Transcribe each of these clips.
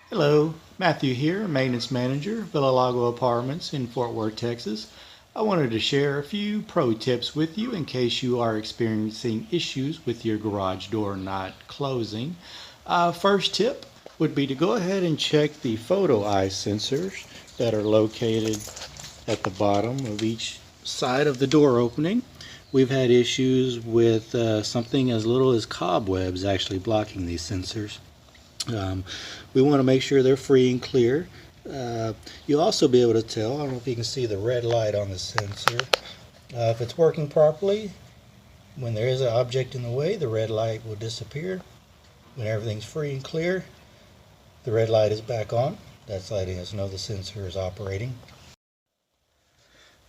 Hello, Matthew here, Maintenance Manager, Villa Lago Apartments in Fort Worth, Texas. I wanted to share a few pro tips with you in case you are experiencing issues with your garage door not closing. First tip would be to go ahead and check the photo eye sensors that are located at the bottom of each side of the door opening. We've had issues with something as little as cobwebs actually blocking these sensors. Um, we want to make sure they're free and clear. You'll also be able to tell, I don't know if you can see the red light on the sensor. If it's working properly, when there is an object in the way, the red light will disappear. When everything's free and clear, the red light is back on. That's letting us know the sensor is operating.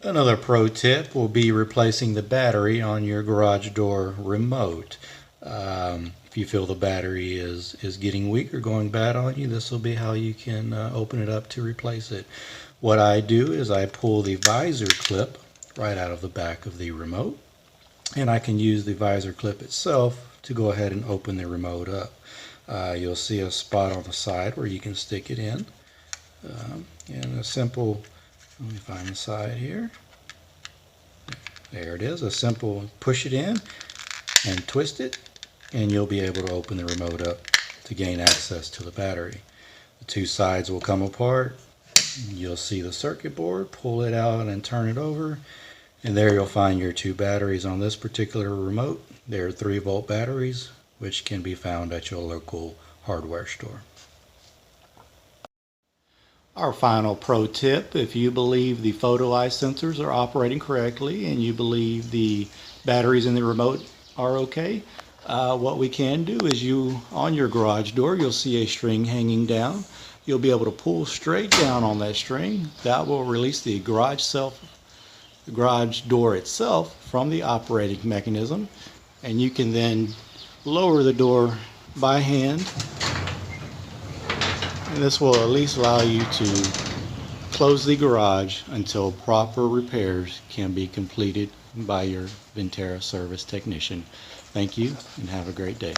Another pro tip will be replacing the battery on your garage door remote. If you feel the battery is getting weak or going bad on you, this will be how you can open it up to replace it. What I do is I pull the visor clip right out of the back of the remote, and I can use the visor clip itself to go ahead and open the remote up. You'll see a spot on the side where you can stick it in. And a simple, let me find the side here. There it is, a simple push it in and twist it, and you'll be able to open the remote up to gain access to the battery. The two sides will come apart. You'll see the circuit board, pull it out and turn it over, and there you'll find your two batteries on this particular remote. They're 3-volt batteries, which can be found at your local hardware store. Our final pro tip, if you believe the photo eye sensors are operating correctly and you believe the batteries in the remote are okay, what we can do is on your garage door, you'll see a string hanging down. You'll be able to pull straight down on that string. That will release the garage door itself from the operating mechanism, and you can then lower the door by hand. And this will at least allow you to close the garage until proper repairs can be completed by your Venterra service technician. Thank you and have a great day.